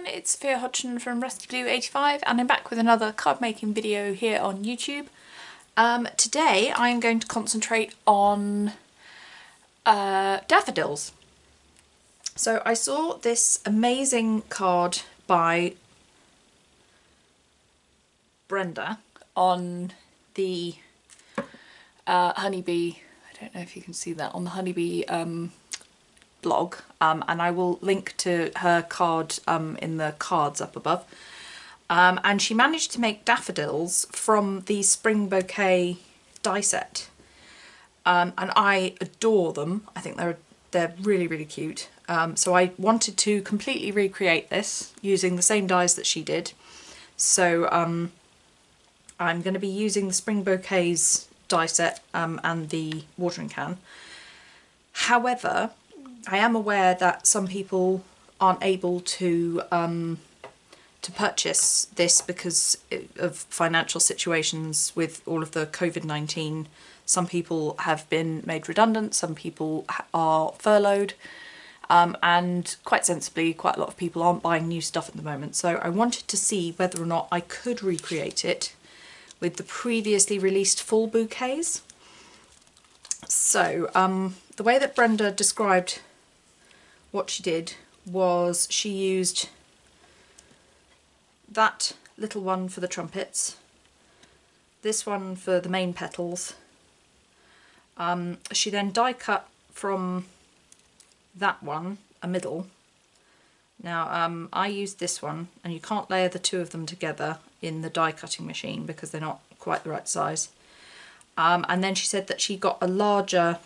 It's from Daffodil and I'm back with another card making video here on YouTube. Today I'm going to concentrate on daffodils. So I saw this amazing card by Brenda on the Honeybee, I don't know if you can see that, on the Honeybee blog, and I will link to her card in the cards up above. And she managed to make daffodils from the Spring Bouquet die set, and I adore them. I think they're really cute. So I wanted to completely recreate this using the same dies that she did. So I'm going to be using the Spring Bouquets die set and the watering can. However, I am aware that some people aren't able to purchase this because of financial situations with all of the COVID-19. Some people have been made redundant, some people are furloughed, and quite sensibly quite a lot of people aren't buying new stuff at the moment. So I wanted to see whether or not I could recreate it with the previously released full bouquets. So the way that Brenda described what she did was she used that little one for the trumpets, this one for the main petals. She then die cut from that one a middle. Now I used this one, and you can't layer the two of them together in the die cutting machine because they're not quite the right size. And then she said that she got a larger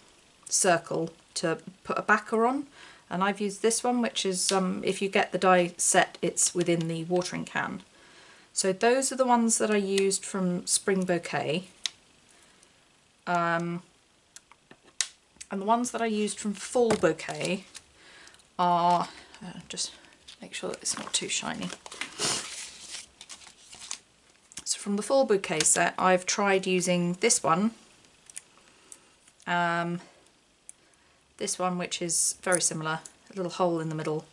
circle to put a backer on, and I've used this one, which is, if you get the die set, it's within the watering can. So those are the ones that I used from Spring Bouquet. And the ones that I used from Full Bouquet are, just make sure that it's not too shiny. So from the Full Bouquet set, I've tried using this one, this one, which is very similar, a little hole in the middle,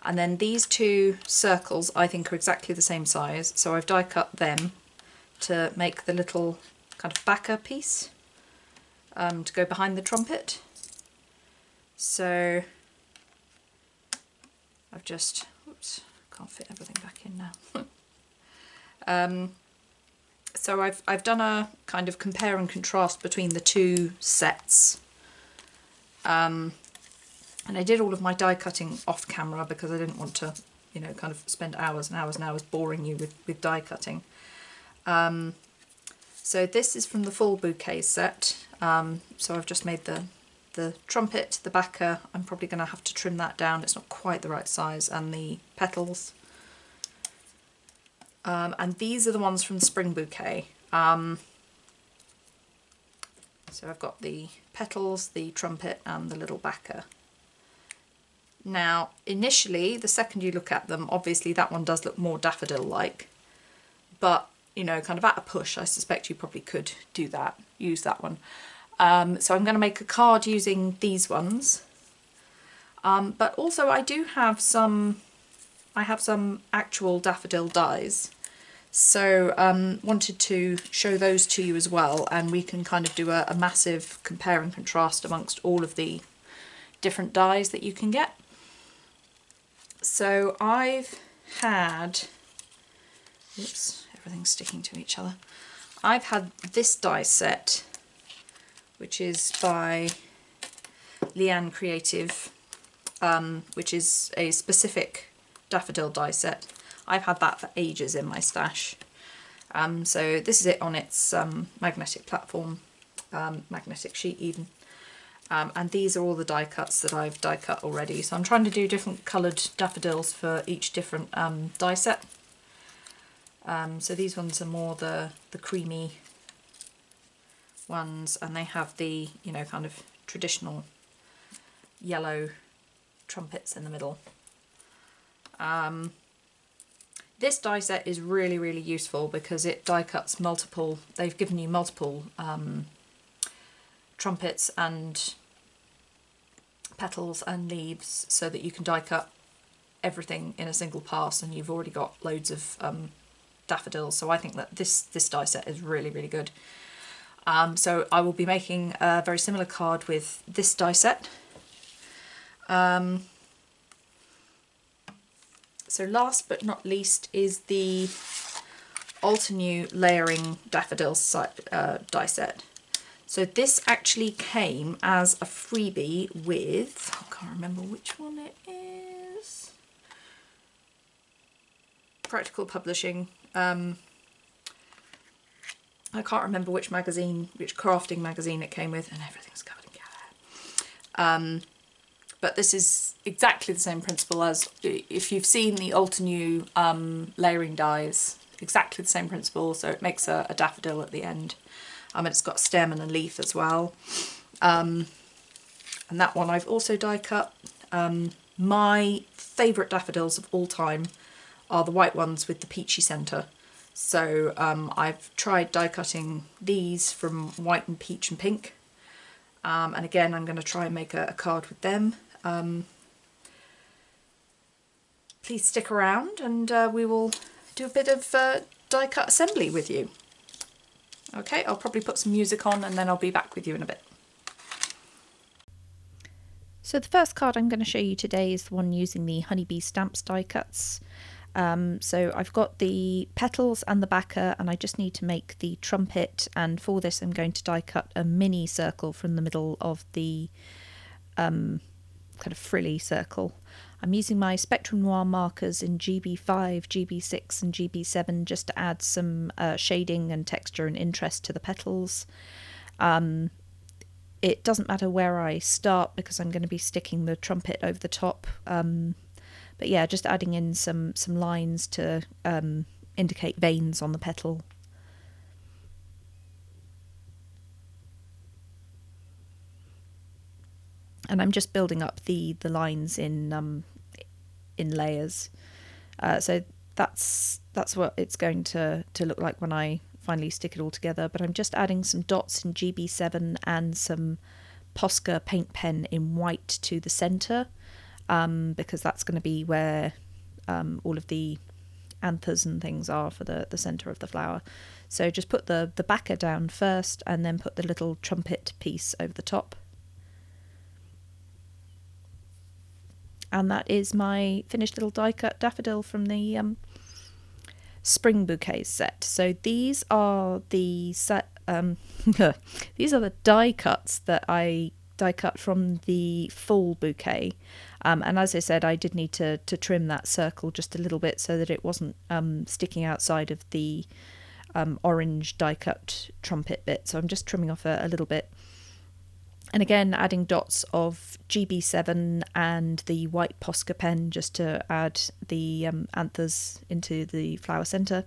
and then these two circles I think are exactly the same size, so I've die cut them to make the little kind of backer piece to go behind the trumpet. So I've just, oops, can't fit everything back in now. So I've done a kind of compare and contrast between the two sets. And I did all of my die cutting off camera because I didn't want to, you know, kind of spend hours and hours and hours boring you with die cutting. So this is from the Full Bouquet set. So I've just made the trumpet, the backer. I'm probably going to have to trim that down, it's not quite the right size, and the petals. And these are the ones from the Spring Bouquet. So I've got the petals, the trumpet, and the little backer. Now, initially, the second you look at them, obviously that one does look more daffodil-like, but, you know, kind of at a push, I suspect you probably could do that, use that one. So I'm going to make a card using these ones, but also I do have some, actual daffodil dies. So wanted to show those to you as well, and we can kind of do a massive compare and contrast amongst all of the different dies that you can get. So I've had, oops, everything's sticking to each other. I've had this die set, which is by Leane Creatief, which is a specific daffodil die set. I've had that for ages in my stash. So this is it on its magnetic platform, magnetic sheet even. And these are all the die cuts that I've die cut already. So I'm trying to do different coloured daffodils for each different die set. So these ones are more the creamy ones, and they have the, you know, kind of traditional yellow trumpets in the middle. This die set is really, really useful because it die cuts multiple, they've given you multiple trumpets and petals and leaves so that you can die cut everything in a single pass, and you've already got loads of daffodils. So I think that this die set is really, really good. So I will be making a very similar card with this die set. So last but not least is the Altenew layering daffodil die set. So this actually came as a freebie with, I can't remember which one it is, Practical Publishing. I can't remember which magazine, which crafting magazine it came with, and everything's covered in cat hair. But this is exactly the same principle as, if you've seen the Altenew layering dies, exactly the same principle. So it makes a daffodil at the end. And it's got a stem and a leaf as well. And that one I've also die cut. My favourite daffodils of all time are the white ones with the peachy centre. So I've tried die cutting these from white and peach and pink. And again, I'm going to try and make a card with them. Please stick around and we will do a bit of die cut assembly with you. Okay, I'll probably put some music on and then I'll be back with you in a bit. So the first card I'm going to show you today is the one using the honeybee stamps die cuts. So I've got the petals and the backer, and I just need to make the trumpet, and for this I'm going to die cut a mini circle from the middle of the kind of frilly circle. I'm using my Spectrum Noir markers in GB5, GB6 and GB7 just to add some shading and texture and interest to the petals. It doesn't matter where I start because I'm going to be sticking the trumpet over the top. But yeah, just adding in some lines to indicate veins on the petal. And I'm just building up the lines in layers. So that's what it's going to look like when I finally stick it all together. But I'm just adding some dots in GB7 and some Posca paint pen in white to the centre, because that's going to be where all of the anthers and things are for the centre of the flower. So just put the backer down first and then put the little trumpet piece over the top. And that is my finished little die cut daffodil from the spring bouquets set. So these are the these are the die cuts that I die cut from the full bouquet. And as I said, I did need to trim that circle just a little bit so that it wasn't sticking outside of the orange die cut trumpet bit. So I'm just trimming off a little bit. And again, adding dots of GB7 and the white Posca pen just to add the anthers into the flower centre.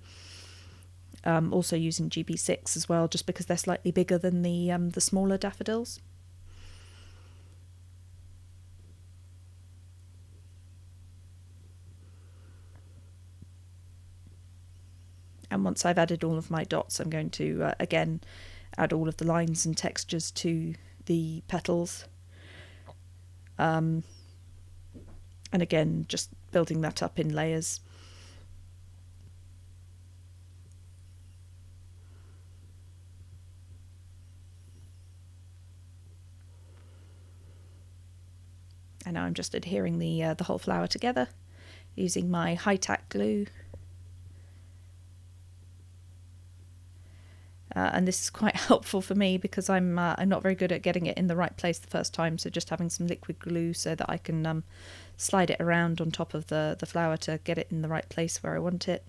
Also using GB6 as well, just because they're slightly bigger than the smaller daffodils. And once I've added all of my dots, I'm going to again add all of the lines and textures to the petals, and again just building that up in layers. And now I'm just adhering the whole flower together using my high-tack glue. And this is quite helpful for me because I'm not very good at getting it in the right place the first time, so just having some liquid glue so that I can slide it around on top of the flower to get it in the right place where I want it.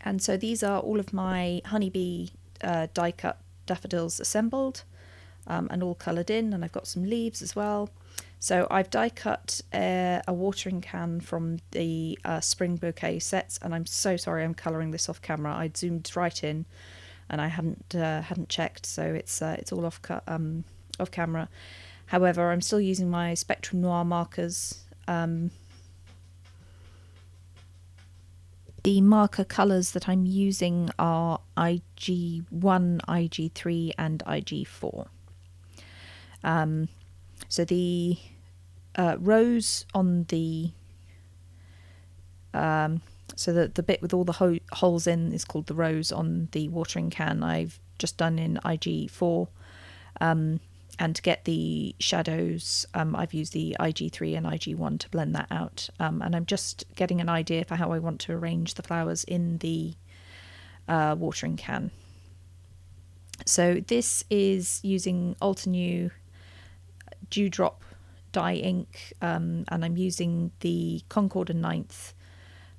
And so these are all of my honeybee die cut daffodils assembled and all coloured in, and I've got some leaves as well. So I've die cut a watering can from the spring bouquet sets, and I'm so sorry I'm colouring this off camera. I'd zoomed right in and I hadn't checked, so it's all off camera. However, I'm still using my Spectrum Noir markers. The marker colours that I'm using are IG1, IG3 and IG4. So the rose on the so the bit with all the holes in is called the rose on the watering can. I've just done in IG4, and to get the shadows I've used the IG3 and IG1 to blend that out, and I'm just getting an idea for how I want to arrange the flowers in the watering can. So this is using Altenew Dewdrop dye ink, and I'm using the Concord and Ninth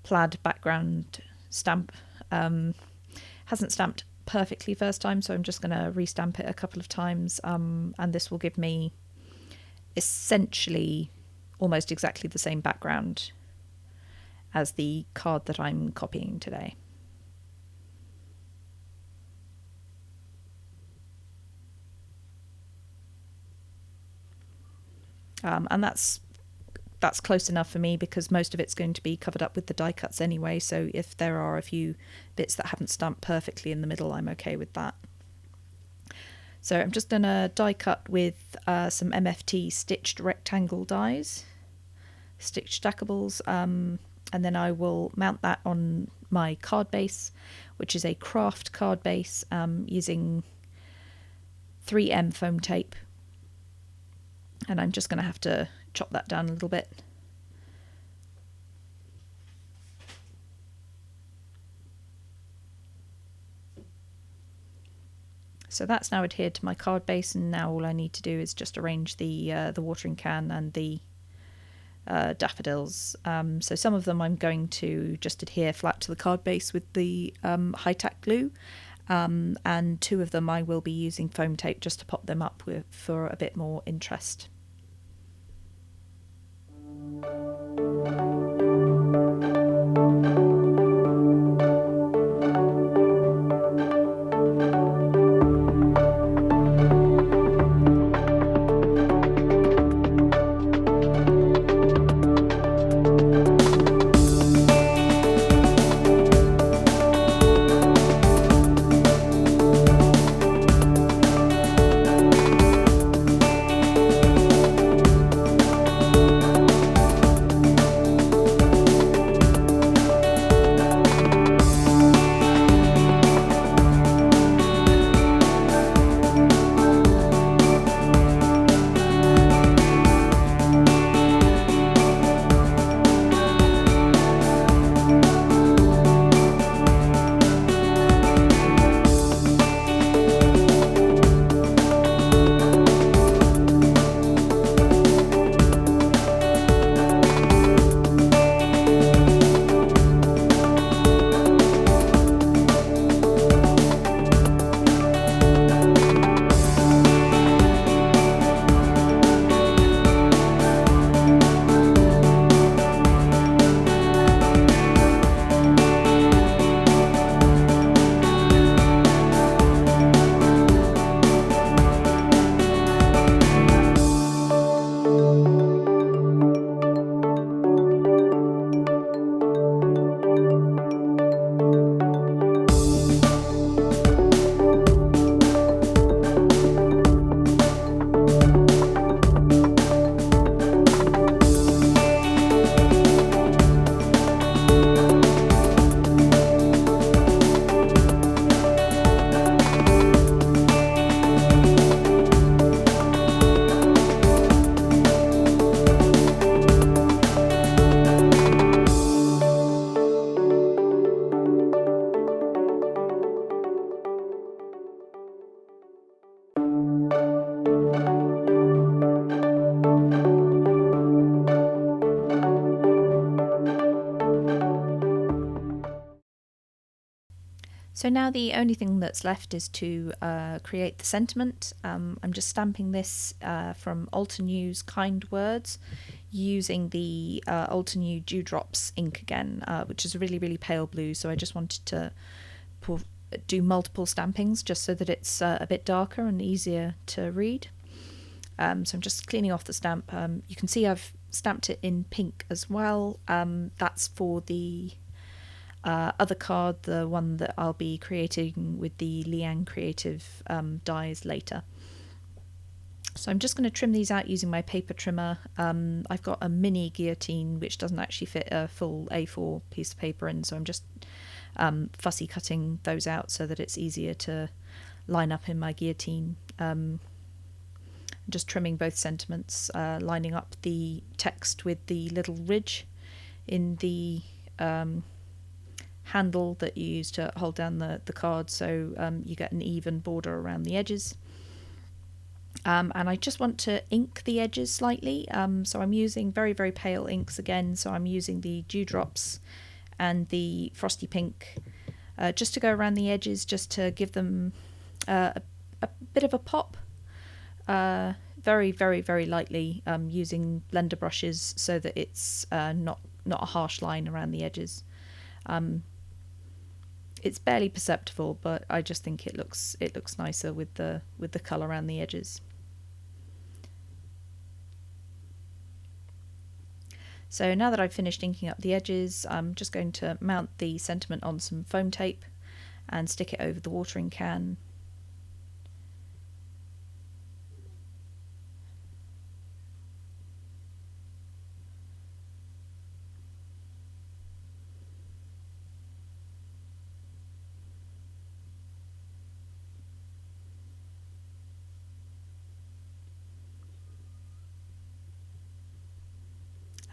plaid background stamp. Hasn't stamped perfectly first time, so I'm just going to restamp it a couple of times, and this will give me essentially almost exactly the same background as the card that I'm copying today. And that's close enough for me because most of it's going to be covered up with the die cuts anyway, so if there are a few bits that haven't stamped perfectly in the middle, I'm okay with that. So I'm just going to die cut with some MFT stitched rectangle dies, stitched stackables, and then I will mount that on my card base, which is a craft card base, using 3M foam tape. And I'm just going to have to chop that down a little bit. So that's now adhered to my card base, and now all I need to do is just arrange the watering can and the daffodils. So some of them I'm going to just adhere flat to the card base with the high-tack glue, and two of them I will be using foam tape just to pop them up with for a bit more interest. now the only thing that's left is to create the sentiment. I'm just stamping this from Altenew's Kind Words using the Altenew Dewdrops ink again, which is a really, really pale blue. So I just wanted to do multiple stampings just so that it's a bit darker and easier to read. So I'm just cleaning off the stamp. You can see I've stamped it in pink as well. That's for the other card, the one that I'll be creating with the Leane Creatief dies later. So I'm just going to trim these out using my paper trimmer. I've got a mini guillotine which doesn't actually fit a full A4 piece of paper in, so I'm just fussy cutting those out so that it's easier to line up in my guillotine. Just trimming both sentiments, lining up the text with the little ridge in the handle that you use to hold down the card, so you get an even border around the edges. And I just want to ink the edges slightly, so I'm using very, very pale inks again. So I'm using the Dewdrops and the Frosty Pink just to go around the edges, just to give them a bit of a pop. Very, very, very lightly, using blender brushes so that it's not a harsh line around the edges. It's barely perceptible, but I just think it looks nicer with the colour around the edges. So now that I've finished inking up the edges, I'm just going to mount the sentiment on some foam tape and stick it over the watering can.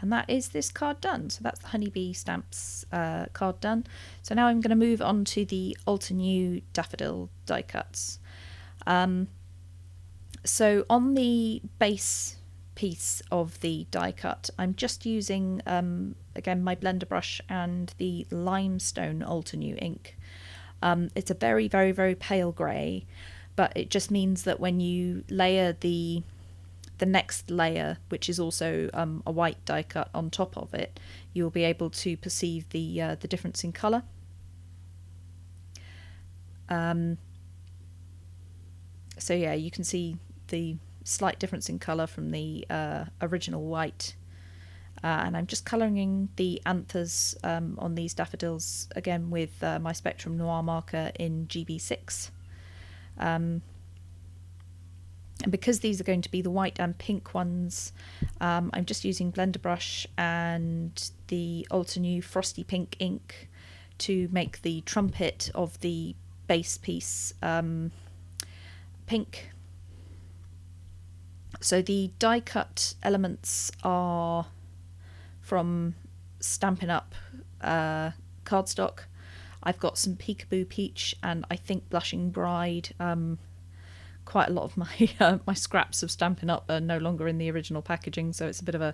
And that is this card done. So that's the Honeybee Stamps card done. So now I'm going to move on to the Altenew Daffodil die cuts. So on the base piece of the die cut, I'm just using, again, my blender brush and the limestone Altenew ink. It's a very, very, very pale grey, but it just means that when you layer the next layer, which is also a white die cut on top of it, you'll be able to perceive the difference in colour. So yeah, you can see the slight difference in colour from the original white. And I'm just colouring the anthers on these daffodils again with my Spectrum Noir marker in GB6. And because these are going to be the white and pink ones, I'm just using blender brush and the Altenew Frosty Pink ink to make the trumpet of the base piece pink. So the die cut elements are from Stampin' Up cardstock. I've got some Peekaboo Peach and I think Blushing Bride. Quite a lot of my my scraps of Stampin' Up are no longer in the original packaging, so it's a bit of a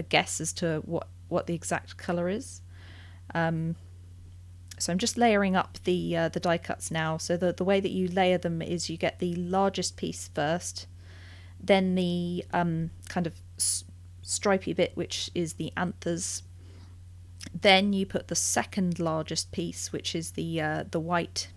guess as to what the exact colour is. So I'm just layering up the die cuts now. So the way that you layer them is you get the largest piece first, then the kind of stripy bit, which is the anthers. Then you put the second largest piece, which is the white.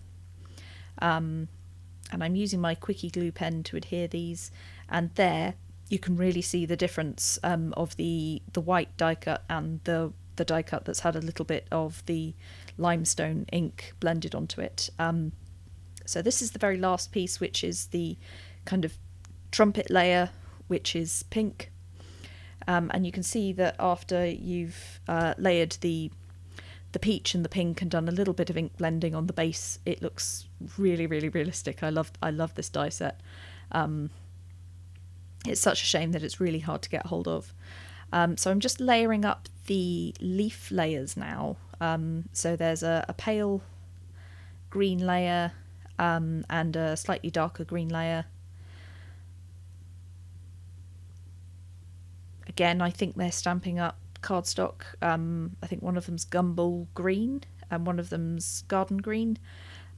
And I'm using my Quickie glue pen to adhere these, and there you can really see the difference of the white die cut and the die cut that's had a little bit of the limestone ink blended onto it. So this is the very last piece, which is the kind of trumpet layer, which is pink. And you can see that after you've layered the peach and the pink and done a little bit of ink blending on the base, it looks really, really realistic. I love this die set. It's such a shame that it's really hard to get hold of. So I'm just layering up the leaf layers now. So there's a pale green layer and a slightly darker green layer. Again, I think they're Stampin' Up cardstock. I think one of them's Gumball green and one of them's garden green.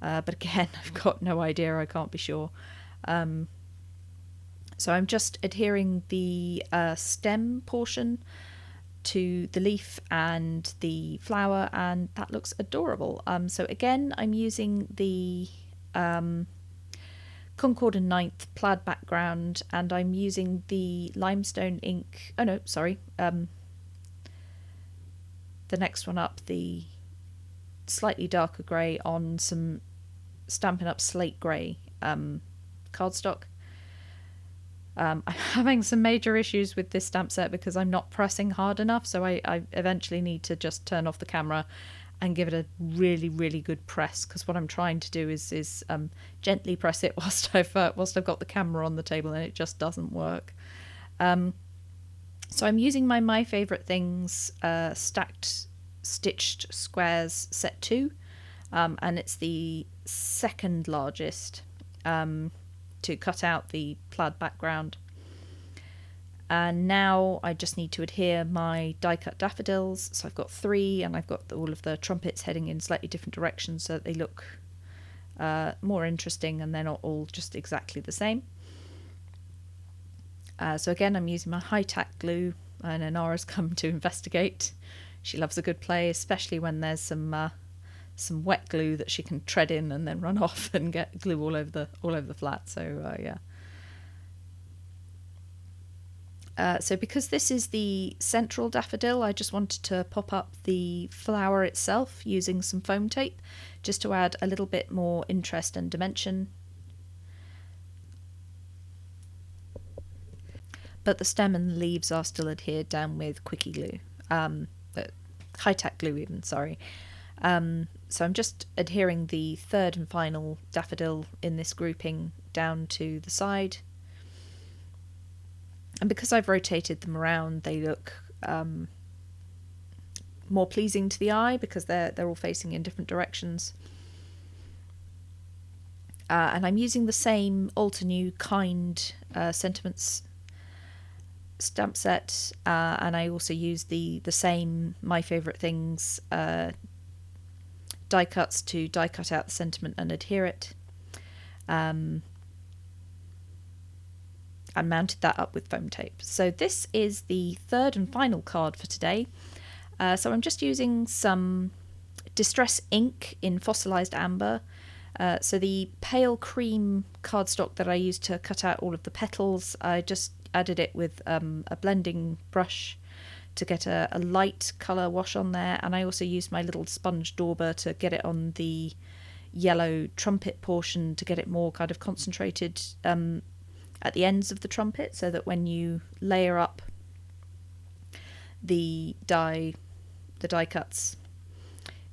but again, I've got no idea, I can't be sure. So I'm just adhering the stem portion to the leaf and the flower, and that looks adorable. So again, I'm using the Concord and Ninth plaid background, and I'm using the limestone ink. Oh no, sorry. The next one up, the slightly darker grey on some Stampin' Up slate grey cardstock. I'm having some major issues with this stamp set because I'm not pressing hard enough, so I eventually need to just turn off the camera and give it a really, really good press, because what I'm trying to do is gently press it whilst I've got the camera on the table, and it just doesn't work. So I'm using my Favourite Things Stacked Stitched Squares set 2, and it's die second largest, to cut out the plaid background. And now I just need to adhere my die cut daffodils. So I've got 3, and I've got all of the trumpets heading in slightly different directions so that they look more interesting, and they're not all just exactly the same. So again, I'm using my high-tack glue, and Inara's come to investigate. She loves a good play, especially when there's some wet glue that she can tread in and then run off and get glue all over the flat. So yeah. So because this is the central daffodil, I just wanted to pop up the flower itself using some foam tape, just to add a little bit more interest and dimension. But the stem and the leaves are still adhered down with quickie glue, high-tack glue even, sorry. So I'm just adhering the third and final daffodil in this grouping down to the side. And because I've rotated them around, they look more pleasing to the eye because they're all facing in different directions. And I'm using the same Altenew Kind Sentiments stamp set, and I also use the same My Favourite Things die cuts to die cut out the sentiment and adhere it. And mounted that up with foam tape. So this is the third and final card for today. So I'm just using some Distress ink in fossilized amber. So the pale cream cardstock that I used to cut out all of the petals, I just added it with a blending brush to get a light colour wash on there, and I also used my little sponge dauber to get it on the yellow trumpet portion to get it more kind of concentrated at the ends of the trumpet, so that when you layer up the die cuts,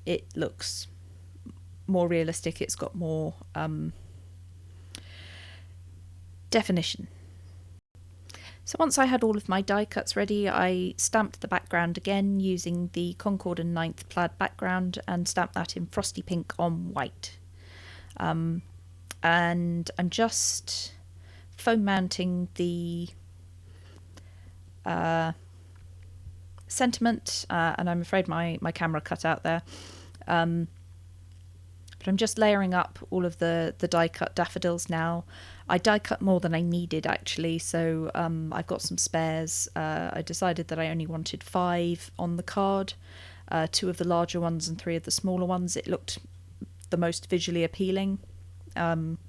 it looks more realistic. It's got more definition. So once I had all of my die cuts ready, I stamped the background again using the Concord and Ninth plaid background and stamped that in frosty pink on white. And I'm just foam mounting the sentiment, and I'm afraid my camera cut out there. But I'm just layering up all of the die cut daffodils now. I die cut more than I needed actually, so I've got some spares. I decided that I only wanted 5 on the card, 2 of the larger ones and 3 of the smaller ones. It looked the most visually appealing. And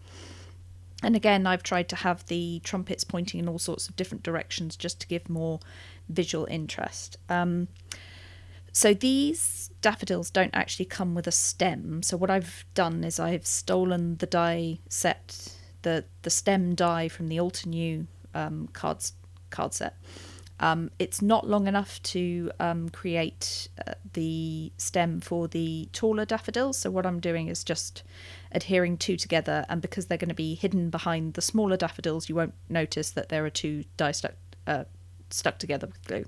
again, I've tried to have the trumpets pointing in all sorts of different directions just to give more visual interest. So these daffodils don't actually come with a stem. So what I've done is I've stolen the die set, the stem die from the Altenew card set. It's not long enough to create the stem for the taller daffodils. So what I'm doing is just adhering 2 together, and because they're going to be hidden behind the smaller daffodils, you won't notice that there are 2 die stuck together with glue.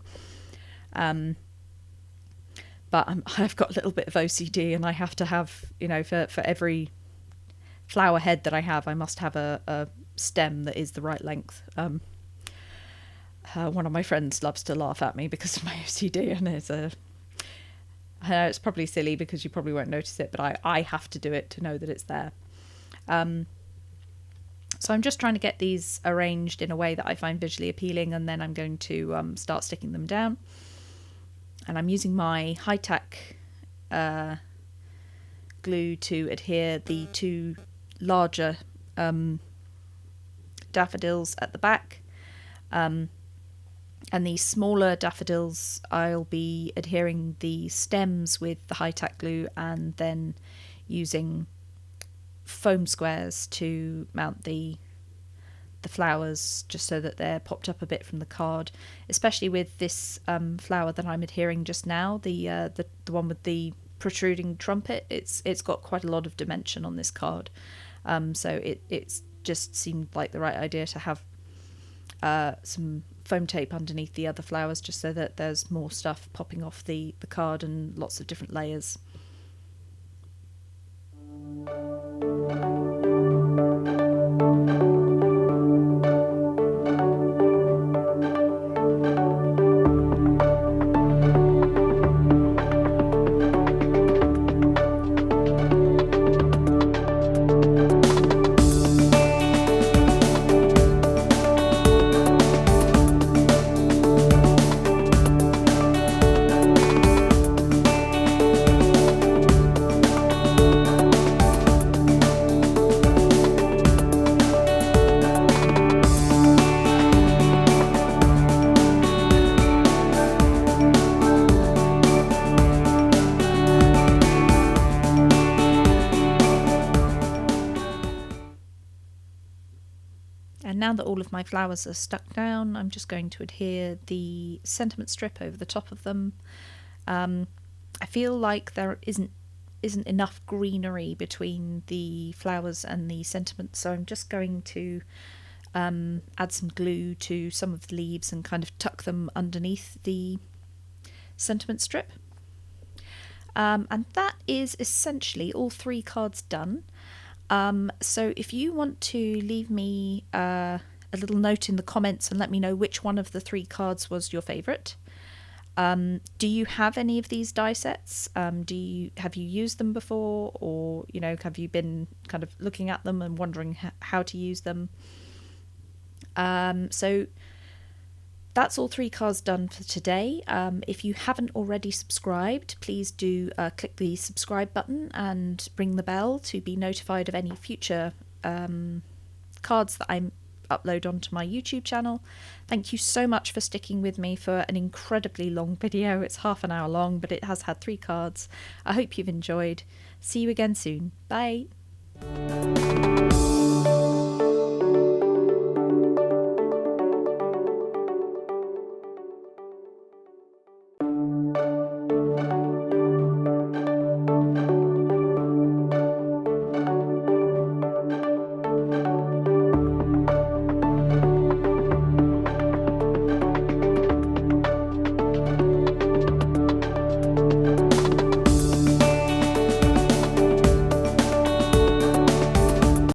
But I've got a little bit of OCD, and I have to have, for every flower head that I have, I must have a stem that is the right length. One of my friends loves to laugh at me because of my OCD, and I know it's probably silly because you probably won't notice it, but I have to do it to know that it's there. So I'm just trying to get these arranged in a way that I find visually appealing, and then I'm going to start sticking them down. And I'm using my high-tack glue to adhere the two larger daffodils at the back. And these smaller daffodils, I'll be adhering the stems with the high-tack glue and then using foam squares to mount the flowers, just so that they're popped up a bit from the card, especially with this flower that I'm adhering just now, the one with the protruding trumpet. It's got quite a lot of dimension on this card, so it's just seemed like the right idea to have some foam tape underneath the other flowers, just so that there's more stuff popping off the card and lots of different layers. And now that all of my flowers are stuck down, I'm just going to adhere the sentiment strip over the top of them. I feel like there isn't enough greenery between the flowers and the sentiment, so I'm just going to add some glue to some of the leaves and kind of tuck them underneath the sentiment strip. And that is essentially all 3 cards done. So if you want to leave me a little note in the comments and let me know which one of the 3 cards was your favourite. Do you have any of these die sets? Have you used them before, or have you been kind of looking at them and wondering how to use them? So that's all 3 cards done for today. If you haven't already subscribed, please do click the subscribe button and ring the bell to be notified of any future cards that I upload onto my YouTube channel. Thank you so much for sticking with me for an incredibly long video. It's half an hour long, but it has had 3 cards. I hope you've enjoyed. See you again soon. Bye.